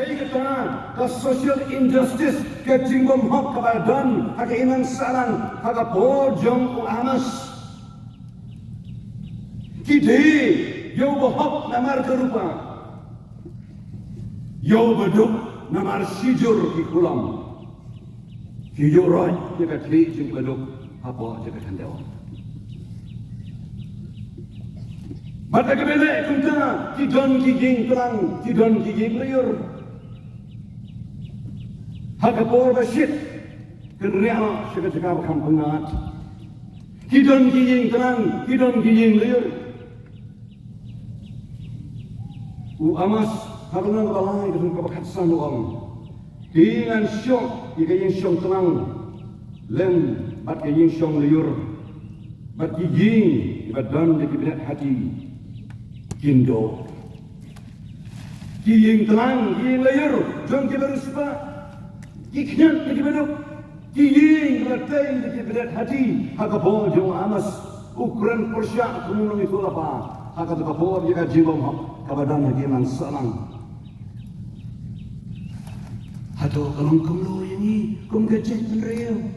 kita ke social injustice ke jingbom hok kebadan hak inang salang hak bojong amas kide yo bohok namar kerupa yo beduk namar sijur ki kulam ki yo roj jaga tri jing beduk apa jaga kandau mata kebele kunta ki don ki jing terang ki don ki jing liur hak por basit kenriak jaga bakam pengat ki don ki jing terang ki don ki jing liur amas harunan balai dengan kebakatsan uang dengan syok jika yang syok terang lem bat yang syok liur bat giging badan di keberat hati kindo giging terang giging liur jom kita bersifat gignyat di keberat giging beratai di keberat hati hakapol jom amas ukuran persyak kemunung itu apa hakapol jika jiwam kabadan lagi man salang hato kalong kumlo ini kum ke Jaitbynriew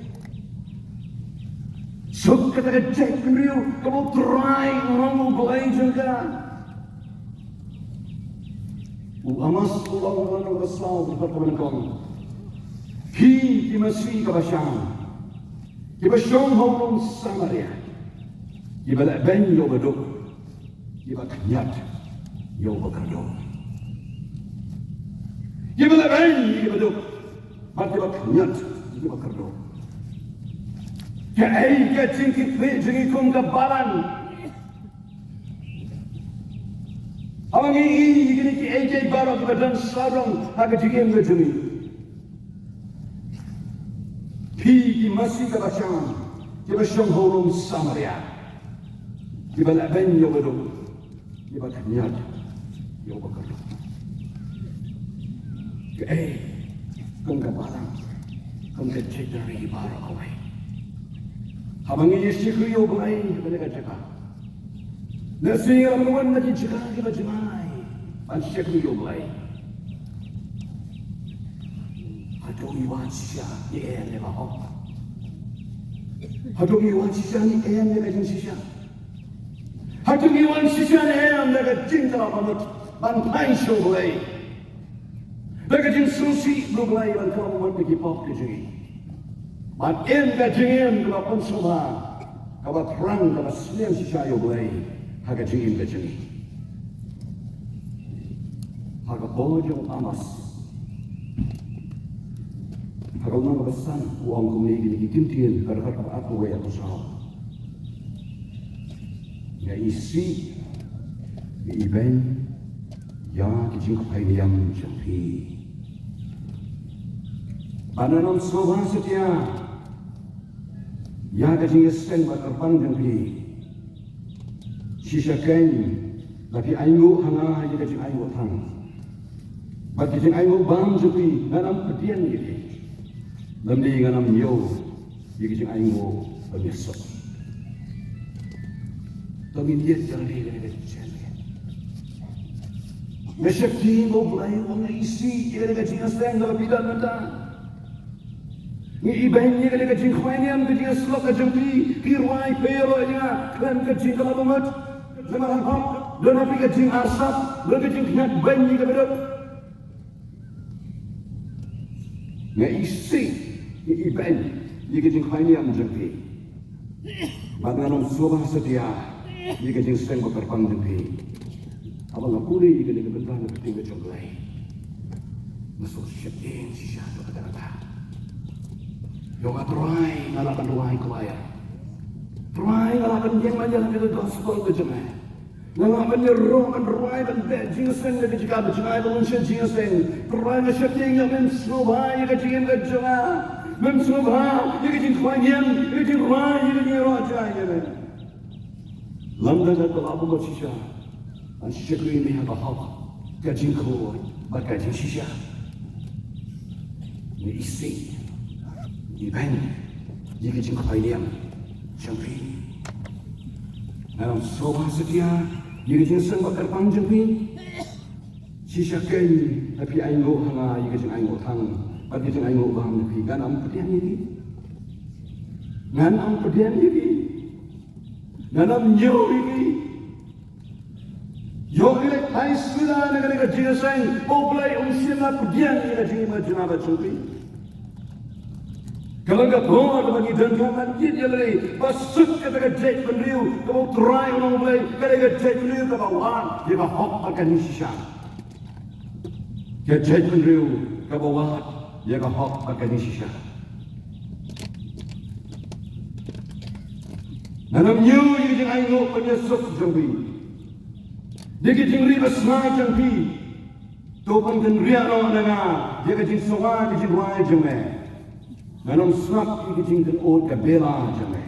sok kata ke Jaitbynriew kamu try orang Blei juga amas ulang besar berkat kau ki masih kabasyang kibasyong hong Samaria kiba Lehbeiñ yo beduk kiba kenyat yo bekerja. Dia Blei, dia beduk, mati berkenyat, dia bekerja. Dia cingkit jengi kum kebalan. Awang ini gini ki baru badan sarong agak jingim berjemi. Pi masih kebasyang, dia bersyong holong Samaria. Dia Lehbeiñ yo beduk, dia berkenyat. Yo bekerja. Kung kabalang, kung Jaitbynriew baru away. Habang iisik yo Blei, balik aja. Nasi yang naman nakijika kita jemai, pansik yo Blei. Hadong iwan siya ni ni bahok. Hadong iwan siya ni ni kajing siya. Hadong iwan siya ni kajing talapamat. Bantai show Blei. Bagajin susi Blei ban kamu man pergi pop ke jadi. Ban gajin kalau pun semua kalau perang kalau selian si saya Blei hagajin gajin. Haga bojong amas. Haga nama besar uang kumi gini tintin karena aku ya besar. Ya isi Lehbeiñ ya kijing Phai yang jampi bananom soba setia ya kijing sen bakarpan jampi sisa kain lagi aingu hanga ya kijing aingu thang bat kijing aingu bam jampi nanam pedian ini lambi nganam yo ya kijing aingu besok tapi dia jadi kijing Mesyakti mo Blei ang isi ia kajing aseng dalam bidan mata. Ni Lehbeiñ ia kajing khwaniam kajing slok kajing kirwai pero ia kan kajing kalabumat. Lemaran hok dan api kajing asap dan kajing knyat Lehbeiñ ia bedok. Ni isi ni Lehbeiñ ia kajing khwaniam jampi. Baganom sobah setia ia kajing seng berperpang jampi. Abang aku ni kena kebentar nak tinggal jom Blei. Masuk syaitan sisa tu kata-kata. Yang try ngalakan ruai kuaya. Try ngalakan yang mana kita gospel ke jemaah. Ngalakan menyerahkan ruai dan bejing sen ke jika berjemaah bangun syaitan sen. Try syaitan yang mensubah ke jika jemaah. Mensubah ke jika kuayam, ke jika ruai ke jika raja ya. Lamda jatuh abu bersisa. Syekh ini apa hal? Kajing Khubor, berkajing sisa. Ni isi, Lehbeiñ, jika kajing Phai liam, jampi. Dalam soba setia, jika kajing sen bakar pang jampi. Sisyaken tapi aingo hanga ika jeng aingo thang pati jeng aingo baham napi kan am pedian ini ngan am pedian ini ngan am nyo ini yo ilek hai sila naga jeng sang Blei sila pedian ika jeng majuna bacupi kalau enggak bohong bagi dan kawan kita lagi basuk kata Jaitbynriew kamu try orang Blei kata Jaitbynriew kawan dia hok akan sisya Jaitbynriew kabawat ya kahok akan sisya. Nanam nyu yang jeng aingo penyesuk jambi. Dia jeng ribas ngai jambi. Topan kan riano nanga dia jeng songa jeng wai jeme. Nanam snap dia jeng kan ot kabela jeme.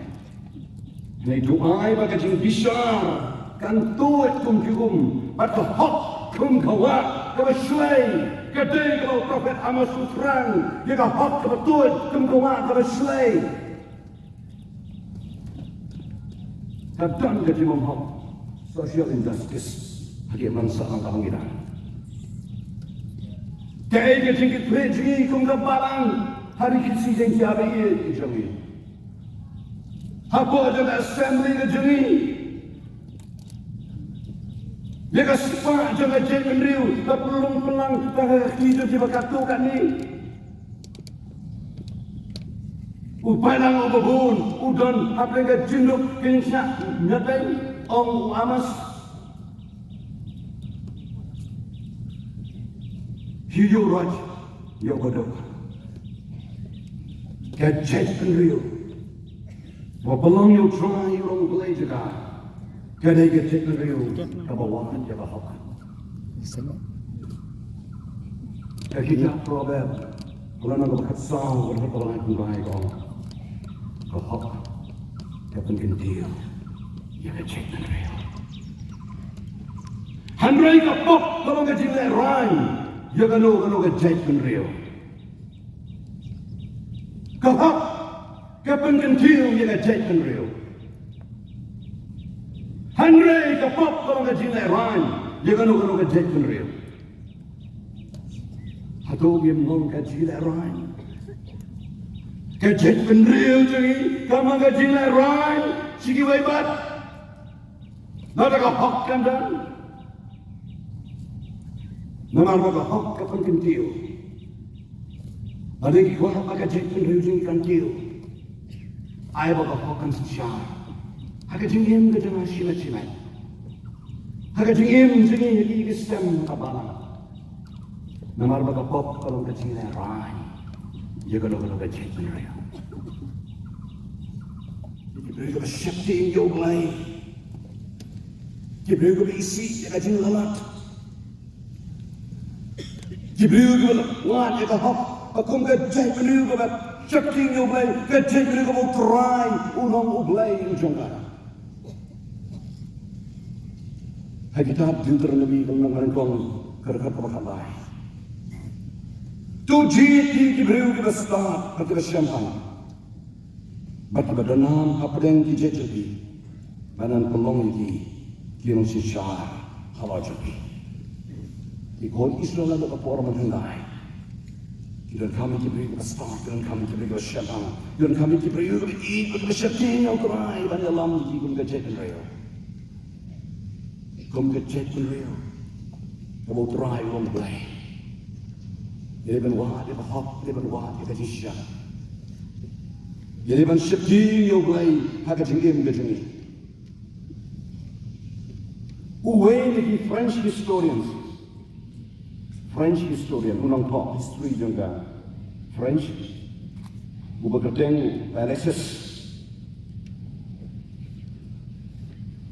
Nei doai bagi jeng bishar kan tuat kum jugum pat kahok kum kawat. Kau Blei, kedai kau Prophet Amos Utrang, dia kau hot kebetul, kemkuat kau Blei. Kadang kerja memhok social injustice, hati bangsa orang kawangiran. Kau kerja kita beri kau kebarang hari kisi yang siapa ini jadi. Apa ada assembly kerja ni? Dia kasih pak jangan Jaitbynriew, tak pelong pelang, tak hidup di bakatu kan ni. Upay lang ubabun, udon, apa yang jinduk kinsya nyatai ong amas. Hiyo raj, yo bodoh. Kat Jaitbynriew, wapelong yo try orang Blei juga. Kadai ke Jaitbynriew kabawahan dia bahok. Kita problem kalau nak berkat sah berkat orang kurai kau bahok dapat gentil ya ke Jaitbynriew. Handrai kapok kalau ke jilai rai ya kanu ke Jaitbynriew. Kapok dapat gentil ya ke Jaitbynriew. Handrai kapok kalau ke jilai rai ya kanu ke Jaitbynriew. Atau dia ngomong ke jilai rai. Ke Jaitbynriew jadi kamu ke jilai rai sigi waibat. Nada kapok kan dan. Nama kapok kapan kentil. Ada yang kuat ke Jaitbynriew jadi kentil. Ayah kapok kan sesyar. Haka jingim ke jangan silat-silat. Haka jingim jadi lagi kesem kabalan. Namar baga pop kalau ke jingim rai. Ya kalau ke Jaitbynriew. Diberi ke syakti yang Blei. Diberi ke isi yang jingim lalat. Diberi ke wan yang hop. Akum ke Jaitbynriew ke syakti yang Blei. Ke Jaitbynriew ke mau try ulang Blei yang jongkar. Hai kita dinter nabi kalau kong kerja pemakai. Tu jiti Jaitbynriew kita start kita siampan. Bat badanam apa yang kita jadi. Badan pelong ini kira si syar Halor jadi. Ikut Israel ada kapor mengenai. Dan kami Jaitbynriew kita start dan kami Jaitbynriew kita siampan. Dan kami Jaitbynriew kita ikut bersyukur yang terai banyak lam di gunung Jaitbynriew. Kum ke Jaitbynriew, kamu terai orang Blei. Dia berwah, dia berhak, dia berwah, dia kejisya. Dia bersyukur yang Blei, hak jengim ke jengi. Uwe lagi French historian, unang top history juga French. Ubah Alexis.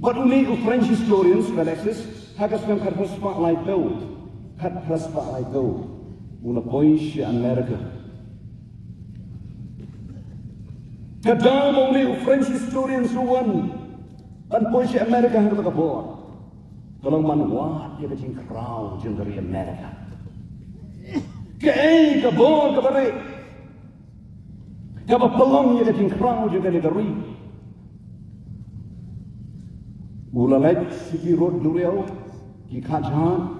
But only French historians, Alexis, hagas yang kat spotlight go, una pois America. Kadang only French historians who won, and pois America harus kabur. Kalau manwat dia kecing kerau dari Amerika. Kei kabur kabare. Kaba pelong dia kecing kerau juga negeri. Ulalek siki road duriau ki khajan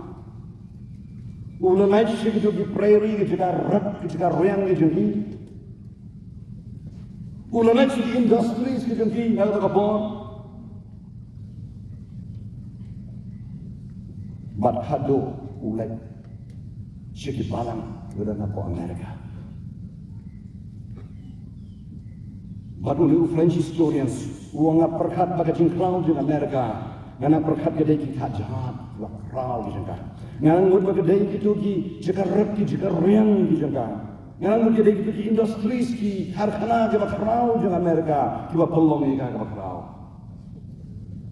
Ulangai segitu di prairie ke juga rap ke juga royang ke jadi. Ulangai segi industries ke jadi nggak Khubor. But hado ulai segi balang udah napo Amerika. But ulu French historians uang perkat bagai jingklau di Amerika. Ngana perkat kedai kita jahat lah kral di jangka. Ngana ngut bagai kedai itu ki jika rep ki jika riang di jangka. Ngana ngut kedai itu ki industries ki karkhana ke kral di Amerika. Kiba pelong ika ke kral.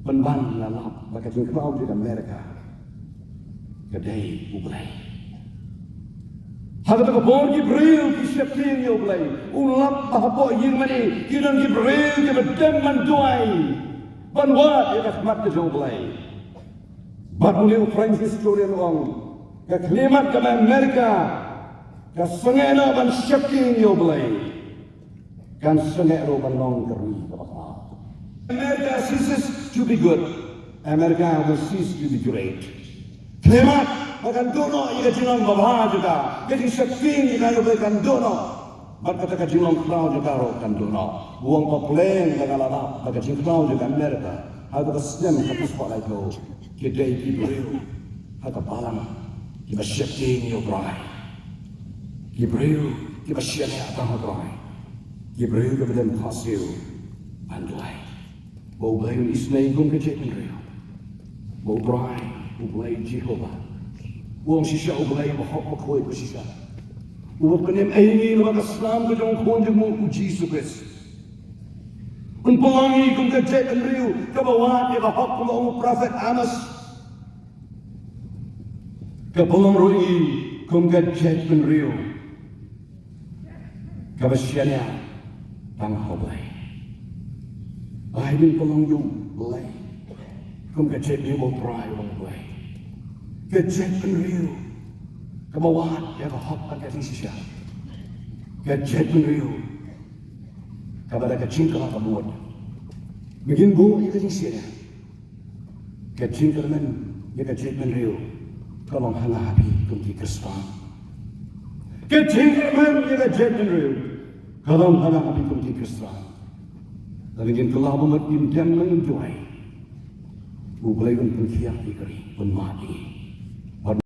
Penban lalap bagai jingklau di Amerika. Kedai Blei. Hagata Khubor Jaitbynriew ki Jaitbynriew Blei. Ulap bahabo ying mani kinan Jaitbynriew ki bedem manduai. Banwat ya khmat ke Blei. Batuli French historian ong ke klimat ke Amerika ke sengena ban Jaitbynriew Blei. Kan sengero ban long keri ke bakal. America ceases to be good. America will cease to be great. Klimat akan dono ika jinong babha juga. Jadi Jaitbynriew ika akan dono. Berkata jinong klau juga akan dono. Buang populeng dengan lalap bagi jinong klau juga Amerika. Ada kesem kapus palai tu. Kedai Jaitbynriew. Ada balang. Kiba Jaitbynriew Blei. Jaitbynriew kiba Jaitbynriew atang Blei. Jaitbynriew kiba dem hasil. Blei. Bau Blei isnai gum ke Jaitbynriew. Bau Blei. Blei Jehovah. Uang sisa Blei bahok makoi ko sisa. Uang kenem aingi lembaga Islam ke jong konjeng mo ku Jesus Christ. Unpangi kum ke Jaitbynriew ke bawah ya bahok kum ong prophet Amos. Ke pengamroi kum ke Jaitbynriew. Ke besianya tang Blei. Ai bin pengongjung Blei. Kum ke Jaitbynriew try wong Blei. Ke Jaitbynriew ke bawah ya bahok kat sisa. Ke Jaitbynriew kepada kecingkala kebuat. Begin bu ya ke sisa. Ke cingkalan ya ke Jaitbynriew kalau hanapi kunci Kristen. Ke cingkalan ya ke Jaitbynriew kalau hanapi kunci Kristen. Dan ingin kelabu makin dan menjuai. Blei pun kiak dikeri pun mati.